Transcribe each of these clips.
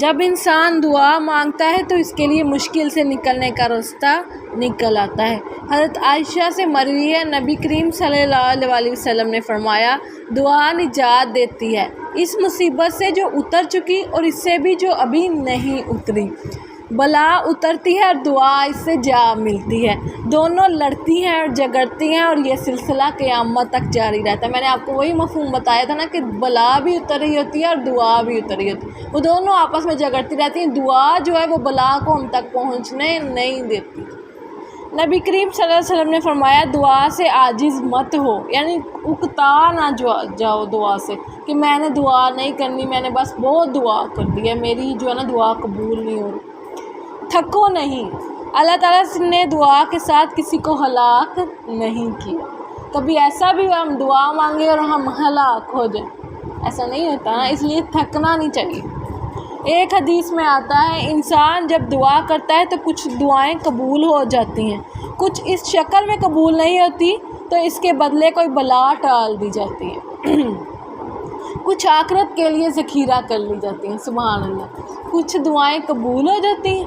جب انسان دعا مانگتا ہے تو اس کے لیے مشکل سے نکلنے کا راستہ نکل آتا ہے۔ حضرت عائشہ سے مروی ہے، نبی کریم صلی اللہ علیہ وسلم نے فرمایا، دعا نجات دیتی ہے اس مصیبت سے جو اتر چکی اور اس سے بھی جو ابھی نہیں اتری۔ بلا اترتی ہے اور دعا اس سے جا ملتی ہے، دونوں لڑتی ہیں اور جگڑتی ہیں اور یہ سلسلہ قیامت تک جاری رہتا ہے۔ میں نے آپ کو وہی مفہوم بتایا تھا نا کہ بلا بھی اتر رہی ہوتی ہے اور دعا بھی اتر رہی ہوتی ہے، وہ دونوں آپس میں جگڑتی رہتی ہیں۔ دعا جو ہے وہ بلا کو ہم تک پہنچنے نہیں دیتی۔ نبی کریم صلی اللہ علیہ وسلم نے فرمایا، دعا سے عاجز مت ہو، یعنی اکتا نہ جاؤ دعا سے کہ میں نے دعا نہیں کرنی، میں نے بس بہت دعا کر دی ہے، میری جو ہے نا دعا قبول نہیں ہو رہی۔ تھکو نہیں، اللہ تعالیٰ نے دعا کے ساتھ کسی کو ہلاک نہیں کیا۔ کبھی ایسا بھی ہم دعا مانگے اور ہم ہلاک ہو جائیں، ایسا نہیں ہوتا نا، اس لیے تھکنا نہیں چاہیے۔ ایک حدیث میں آتا ہے، انسان جب دعا کرتا ہے تو کچھ دعائیں قبول ہو جاتی ہیں، کچھ اس شکل میں قبول نہیں ہوتی تو اس کے بدلے کوئی بلا ٹال دی جاتی ہے، کچھ آخرت کے لیے ذخیرہ کر لی جاتی ہیں۔ سبحان اللہ، کچھ دعائیں قبول ہو جاتی ہیں،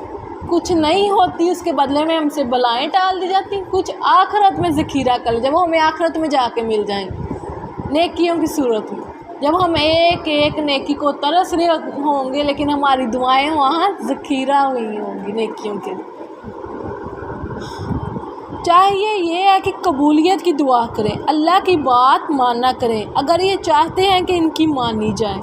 کچھ نہیں ہوتی، اس کے بدلے میں ہم سے بلائیں ٹال دی جاتی ہیں، کچھ آخرت میں ذخیرہ کر لی جب وہ ہمیں آخرت میں جا کے مل جائیں گے نیکیوں کی صورت میں، جب ہم ایک ایک نیکی کو ترس رہے ہوں گے لیکن ہماری دعائیں وہاں ذخیرہ ہوئی ہوں گی نیکیوں کے لیے۔ چاہیے یہ ہے کہ قبولیت کی دعا کریں، اللہ کی بات ماننا کریں اگر یہ چاہتے ہیں کہ ان کی مانی جائے،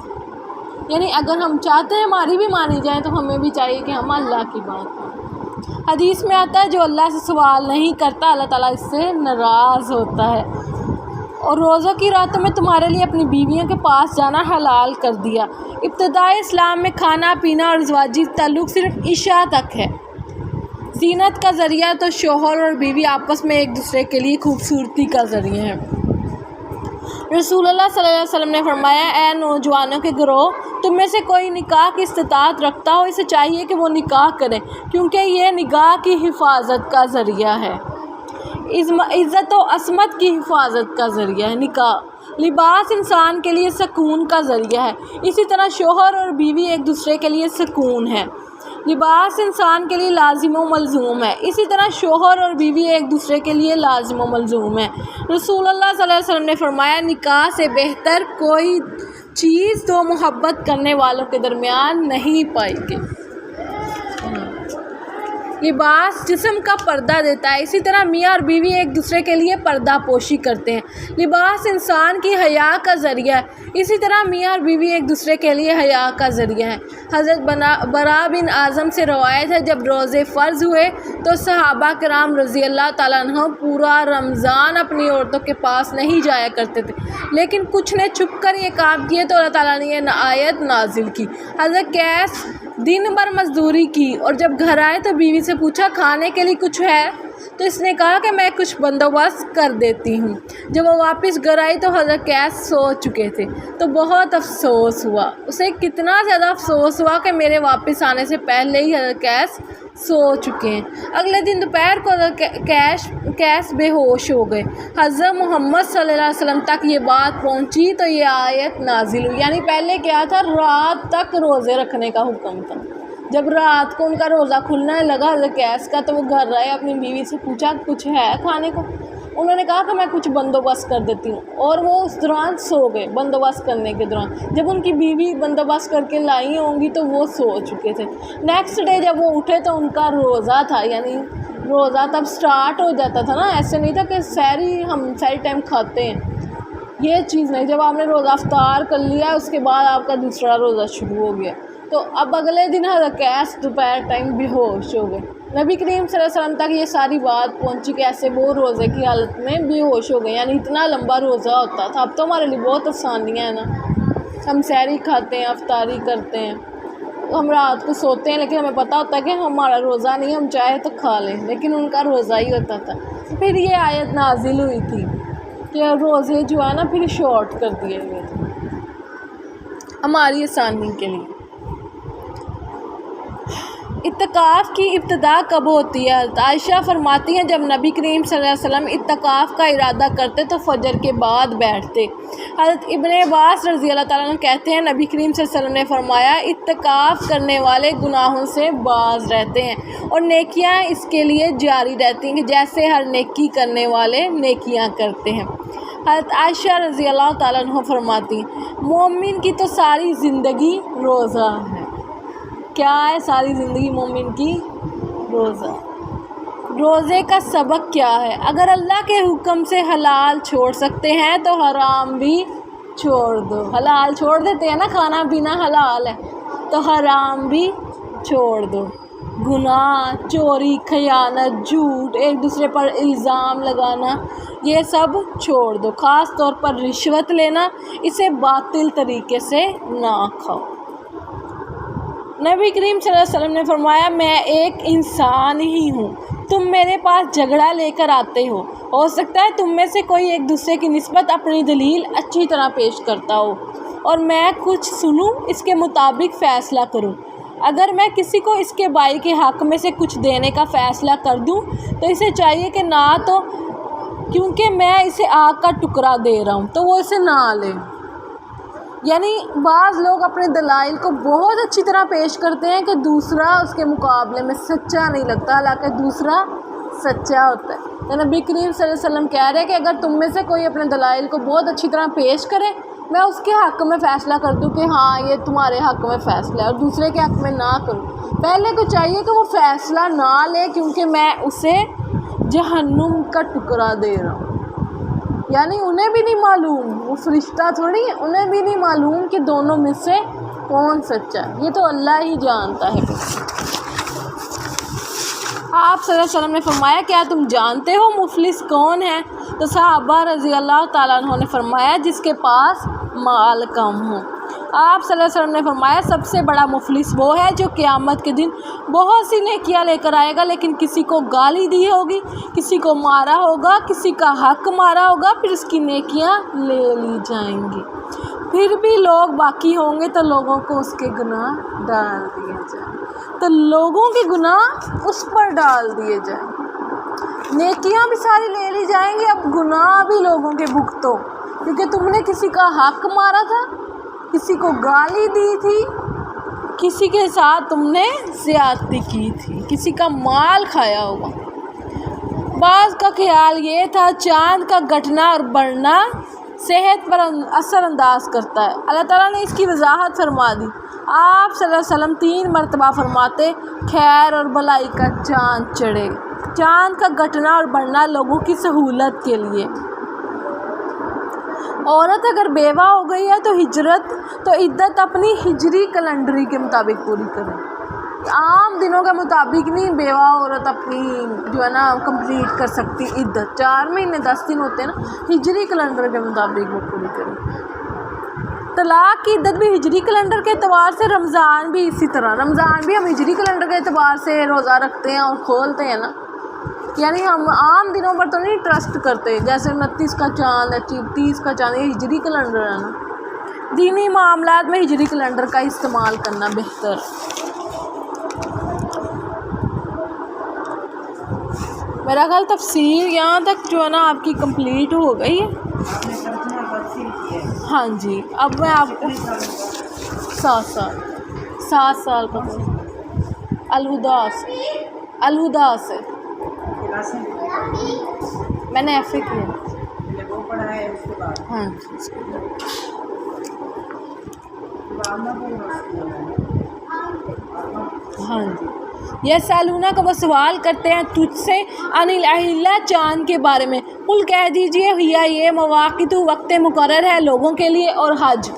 یعنی اگر ہم چاہتے ہیں ہماری بھی مانی جائے تو ہمیں بھی چاہیے کہ ہم اللہ کی بات مانیں۔ حدیث میں آتا ہے، جو اللہ سے سوال نہیں کرتا اللہ تعالیٰ اس سے ناراض ہوتا ہے۔ اور روزوں کی راتوں میں تمہارے لیے اپنی بیویوں کے پاس جانا حلال کر دیا۔ ابتدائی اسلام میں کھانا پینا اور ازواجی تعلق صرف عشاء تک ہے۔ زینت کا ذریعہ تو شوہر اور بیوی آپس میں ایک دوسرے کے لیے خوبصورتی کا ذریعہ ہے۔ رسول اللہ صلی اللہ علیہ وسلم نے فرمایا، اے نوجوانوں کے گروہ، تم میں سے کوئی نکاح کی استطاعت رکھتا ہو، اسے چاہیے کہ وہ نکاح کرے، کیونکہ یہ نگاہ کی حفاظت کا ذریعہ ہے، عزت و عصمت کی حفاظت کا ذریعہ ہے۔ نکاح لباس انسان کے لیے سکون کا ذریعہ ہے، اسی طرح شوہر اور بیوی ایک دوسرے کے لیے سکون ہے۔ لباس انسان کے لیے لازم و ملزوم ہے، اسی طرح شوہر اور بیوی ایک دوسرے کے لیے لازم و ملزوم ہے۔ رسول اللہ صلی اللہ علیہ وسلم نے فرمایا، نکاح سے بہتر کوئی چیز دو محبت کرنے والوں کے درمیان نہیں پائی گئی۔ لباس جسم کا پردہ دیتا ہے، اسی طرح میاں اور بیوی ایک دوسرے کے لیے پردہ پوشی کرتے ہیں۔ لباس انسان کی حیا کا ذریعہ ہے، اسی طرح میاں اور بیوی ایک دوسرے کے لیے حیا کا ذریعہ ہے۔ حضرت برا بن اعظم سے روایت ہے، جب روزے فرض ہوئے تو صحابہ کرام رضی اللہ تعالیٰ عنہ پورا رمضان اپنی عورتوں کے پاس نہیں جایا کرتے تھے، لیکن کچھ نے چھپ کر یہ کام کیے تو اللہ تعالیٰ نے یہ آیت نازل کی۔ حضرت قیس دن بھر مزدوری کی اور جب گھر آئے تو بیوی سے پوچھا، کھانے کے لیے کچھ ہے؟ تو اس نے کہا کہ میں کچھ بندوبست کر دیتی ہوں۔ جب وہ واپس گھر آئی تو حضرت قیس سو چکے تھے، تو بہت افسوس ہوا، اسے کتنا زیادہ افسوس ہوا کہ میرے واپس آنے سے پہلے ہی حضرت قیس سو چکے ہیں۔ اگلے دن دوپہر کو حضرت قیس بے ہوش ہو گئے۔ حضرت محمد صلی اللہ علیہ وسلم تک یہ بات پہنچی تو یہ آیت نازل ہوئی، یعنی پہلے کیا تھا، رات تک روزے رکھنے کا حکم تھا۔ جب رات کو ان کا روزہ کھلنے لگا حضرت قیس کا تو وہ گھر آئے، اپنی بیوی سے پوچھا کچھ ہے کھانے کو؟ انہوں نے کہا کہ میں کچھ بندوبست کر دیتی ہوں، اور وہ اس دوران سو گئے۔ بندوبست کرنے کے دوران جب ان کی بیوی بندوبست کر کے لائی ہوں گی تو وہ سو چکے تھے۔ نیکسٹ ڈے جب وہ اٹھے تو ان کا روزہ تھا، یعنی روزہ تب سٹارٹ ہو جاتا تھا نا، ایسے نہیں تھا کہ سحری ہم سحری ٹائم کھاتے ہیں، یہ چیز نہیں۔ جب آپ نے روزہ افطار کر لیا اس کے بعد آپ کا دوسرا روزہ شروع ہو گیا، تو اب اگلے دن حضرت قیس دوپہر ٹائم بے ہوش ہو گئے۔ نبی کریم صلی اللہ علیہ وسلم تک یہ ساری بات پہنچی کہ ایسے وہ روزے کی حالت میں بے ہوش ہو گئے، یعنی اتنا لمبا روزہ ہوتا تھا۔ اب تو ہمارے لیے بہت آسانیاں ہیں نا، ہم سحری کھاتے ہیں، افطاری کرتے ہیں، ہم رات کو سوتے ہیں، لیکن ہمیں پتہ ہوتا ہے کہ ہمارا روزہ نہیں، ہم چاہے تو کھا لیں، لیکن ان کا روزہ ہی ہوتا تھا۔ پھر یہ آیت نازل ہوئی تھی کہ روزے جو ہے نا پھر شارٹ کر دیے گئے تھے ہماری آسانی کے لیے۔ اعتکاف کی ابتدا کب ہوتی ہے؟ حضرت عائشہ فرماتی ہیں جب نبی کریم صلی اللہ علیہ وسلم اعتکاف کا ارادہ کرتے تو فجر کے بعد بیٹھتے۔ حضرت ابن عباس رضی اللہ تعالیٰ عنہ کہتے ہیں نبی کریم صلی اللہ علیہ وسلم نے فرمایا اعتکاف کرنے والے گناہوں سے باز رہتے ہیں اور نیکیاں اس کے لیے جاری رہتی ہیں کہ جیسے ہر نیکی کرنے والے نیکیاں کرتے ہیں۔ حضرت عائشہ رضی اللہ تعالیٰ عنہ فرماتی ہیں مومن کی تو ساری زندگی روزہ ہے۔ کیا ہے ساری زندگی مومن کی؟ روزہ۔ روزے کا سبق کیا ہے؟ اگر اللہ کے حکم سے حلال چھوڑ سکتے ہیں تو حرام بھی چھوڑ دو۔ حلال چھوڑ دیتے ہیں نا، کھانا پینا حلال ہے تو حرام بھی چھوڑ دو۔ گناہ، چوری، خیانت، جھوٹ، ایک دوسرے پر الزام لگانا، یہ سب چھوڑ دو۔ خاص طور پر رشوت لینا، اسے باطل طریقے سے نہ کھاؤ۔ نبی کریم صلی اللہ علیہ وسلم نے فرمایا میں ایک انسان ہی ہوں، تم میرے پاس جھگڑا لے کر آتے ہو سکتا ہے تم میں سے کوئی ایک دوسرے کی نسبت اپنی دلیل اچھی طرح پیش کرتا ہو اور میں کچھ سنوں اس کے مطابق فیصلہ کروں۔ اگر میں کسی کو اس کے بھائی کے حق میں سے کچھ دینے کا فیصلہ کر دوں تو اسے چاہیے کہ نہ تو کیونکہ میں اسے آگ کا ٹکڑا دے رہا ہوں تو وہ اسے نہ لے۔ یعنی بعض لوگ اپنے دلائل کو بہت اچھی طرح پیش کرتے ہیں کہ دوسرا اس کے مقابلے میں سچا نہیں لگتا، حالانکہ دوسرا سچا ہوتا ہے۔ تو نبی کریم صلی اللہ علیہ وسلم کہہ رہے ہیں کہ اگر تم میں سے کوئی اپنے دلائل کو بہت اچھی طرح پیش کرے، میں اس کے حق میں فیصلہ کر دوں کہ ہاں یہ تمہارے حق میں فیصلہ ہے اور دوسرے کے حق میں نہ کروں، پہلے کو چاہیے کہ وہ فیصلہ نہ لے کیونکہ میں اسے جہنم کا ٹکڑا دے رہا ہوں۔ یعنی انہیں بھی نہیں معلوم، وہ فرشتہ تھوڑی، انہیں بھی نہیں معلوم کہ دونوں میں سے کون سچا ہے، یہ تو اللہ ہی جانتا ہے۔ آپ صلی اللہ علیہ وسلم نے فرمایا کیا تم جانتے ہو مفلس کون ہے؟ تو صحابہ رضی اللہ تعالیٰ عنہ نے فرمایا جس کے پاس مال کم ہو۔ آپ صلی اللہ علیہ وسلم نے فرمایا سب سے بڑا مفلس وہ ہے جو قیامت کے دن بہت سی نیکیاں لے کر آئے گا لیکن کسی کو گالی دی ہوگی، کسی کو مارا ہوگا، کسی کا حق مارا ہوگا، پھر اس کی نیکیاں لے لی جائیں گی، پھر بھی لوگ باقی ہوں گے تو لوگوں کو اس کے گناہ ڈال دیے جائیں، تو لوگوں کے گناہ اس پر ڈال دیے جائیں، نیکیاں بھی ساری لے لی جائیں گی، اب گناہ بھی لوگوں کے بھگتو، کیونکہ تم نے کسی کا حق مارا تھا، کسی کو گالی دی تھی، کسی کے ساتھ تم نے زیادتی کی تھی، کسی کا مال کھایا ہوگا۔ بعض کا خیال یہ تھا چاند کا گھٹنا اور بڑھنا صحت پر اثر انداز کرتا ہے، اللہ تعالیٰ نے اس کی وضاحت فرما دی۔ آپ صلی اللہ علیہ وسلم 3 مرتبہ فرماتے خیر اور بھلائی کا چاند چڑھے۔ چاند کا گھٹنا اور بڑھنا لوگوں کی سہولت کے لیے۔ عورت اگر بیوہ ہو گئی ہے تو عدت اپنی ہجری کیلنڈری کے مطابق پوری کرے، عام دنوں کے مطابق نہیں بیوہ عورت اپنی جو ہے نا کمپلیٹ کر سکتی عدت، 4 مہینے 10 دن ہوتے ہیں نا، ہجری کیلنڈر کے مطابق وہ پوری کرے۔ طلاق کی عدت بھی ہجری کیلنڈر کے اعتبار سے، رمضان بھی اسی طرح، رمضان بھی ہم ہجری کیلنڈر کے اعتبار سے روزہ رکھتے ہیں اور کھولتے ہیں نا، یعنی ہم عام دنوں پر تو نہیں ٹرسٹ کرتے، جیسے 29 کا چاند ہے، 30 کا چاند، یہ ہجری کیلنڈر ہے نا۔ دینی معاملات میں ہجری کیلنڈر کا استعمال کرنا بہتر۔ میرا خیال تفسیر یہاں تک جو ہے نا آپ کی کمپلیٹ ہو گئی ہے۔ ہاں جی، اب میں آپ کو 7 سال کا الہدا سے میں نے ایف اے کیا۔ ہاں جی، ہاں جی، یہ سالونہ کا وہ سوال کرتے ہیں تجھ سے ان الاہلہ چاند کے بارے میں، قل کہہ دیجئے ہیا یہ مواقیت وقت مقرر ہے لوگوں کے لیے اور حج،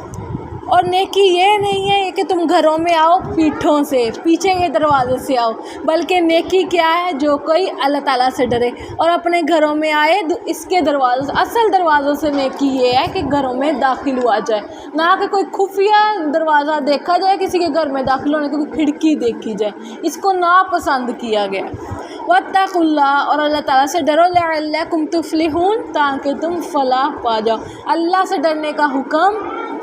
اور نیکی یہ نہیں ہے کہ تم گھروں میں آؤ پیٹھوں سے، پیچھے کے دروازے سے آؤ، بلکہ نیکی کیا ہے جو کوئی اللہ تعالیٰ سے ڈرے اور اپنے گھروں میں آئے اس کے دروازوں سے، اصل دروازوں سے نیکی یہ ہے کہ گھروں میں داخل ہوا جائے، نہ کہ کوئی خفیہ دروازہ دیکھا جائے کسی کے گھر میں داخل ہونے کی کھڑکی دیکھی جائے، اس کو ناپسند کیا گیا۔ واتقوا اللہ، اور اللہ تعالیٰ سے ڈرو، لعلکم تفلحون، تاکہ تم فلاح پا جاؤ۔ اللہ سے ڈرنے کا حکم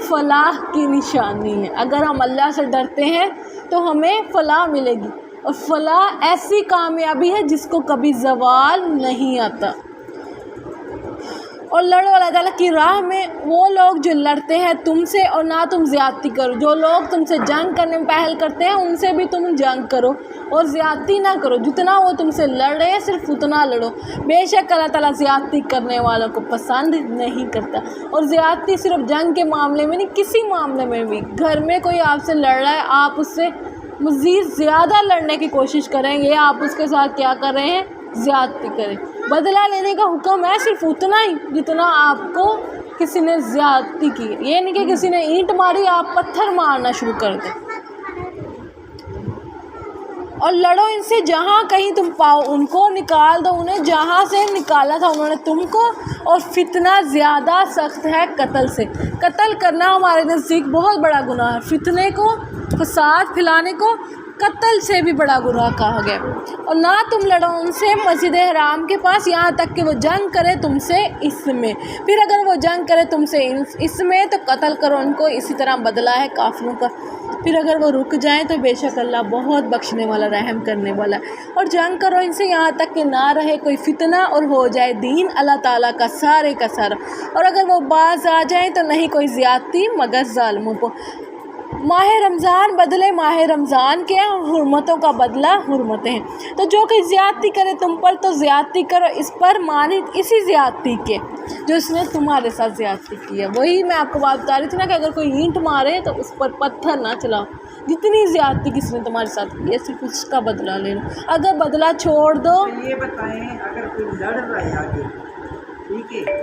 فلاح کی نشانی ہے، اگر ہم اللہ سے ڈرتے ہیں تو ہمیں فلاح ملے گی، اور فلاح ایسی کامیابی ہے جس کو کبھی زوال نہیں آتا۔ اور لڑو اللہ تعالیٰ کی راہ میں وہ لوگ جو لڑتے ہیں تم سے، اور نہ تم زیادتی کرو۔ جو لوگ تم سے جنگ کرنے میں پہل کرتے ہیں ان سے بھی تم جنگ کرو اور زیادتی نہ کرو۔ جتنا وہ تم سے لڑ رہے ہیں صرف اتنا لڑو، بے شک اللہ تعالیٰ زیادتی کرنے والوں کو پسند نہیں کرتا۔ اور زیادتی صرف جنگ کے معاملے میں نہیں، کسی معاملے میں بھی، گھر میں کوئی آپ سے لڑ رہا ہے، آپ اس سے مزید زیادہ لڑنے کی کوشش کریں گے، آپ اس کے ساتھ کیا کر رہے ہیں؟ زیادتی کریں۔ بدلہ لینے کا حکم ہے صرف اتنا ہی جتنا آپ کو کسی نے زیادتی کی، یہ نہیں کہ کسی نے اینٹ ماری آپ پتھر مارنا شروع کر دیں۔ اور لڑو ان سے جہاں کہیں تم پاؤ، ان کو نکال دو انہیں جہاں سے نکالا تھا انہوں نے تم کو۔ اور فتنہ زیادہ سخت ہے قتل سے۔ قتل کرنا ہمارے نزدیک بہت بڑا گناہ ہے، فتنے کو، فساد پھیلانے کو قتل سے بھی بڑا گناہ کہا گیا۔ اور نہ تم لڑو ان سے مسجد حرام کے پاس یہاں تک کہ وہ جنگ کرے تم سے اس میں، پھر اگر وہ جنگ کرے تم سے اس میں تو قتل کرو ان کو، اسی طرح بدلہ ہے کافروں کا۔ پھر اگر وہ رک جائیں تو بے شک اللہ بہت بخشنے والا، رحم کرنے والا ہے۔ اور جنگ کرو ان سے یہاں تک کہ نہ رہے کوئی فتنہ اور ہو جائے دین اللہ تعالیٰ کا سارے کا سارا۔ اور اگر وہ باز آ جائیں تو نہیں کوئی زیادتی مگر ظالموں کو۔ ماہ رمضان بدلے ماہ رمضان کے، حرمتوں کا بدلہ حرمتیں ہیں۔ تو جو کوئی زیادتی کرے تم پر تو زیادتی کرو اس پر مانند اسی زیادتی کے جو اس نے تمہارے ساتھ زیادتی کی ہے۔ وہی میں آپ کو بات بتا رہی تھی نا کہ اگر کوئی اینٹ مارے تو اس پر پتھر نہ چلاؤ، جتنی زیادتی کسی نے تمہارے ساتھ کی ہے صرف اس کا بدلہ لے لو۔ اگر بدلہ چھوڑ دو، یہ بتائیں اگر کوئی لڑ رہا ہے آگے، ٹھیک ہے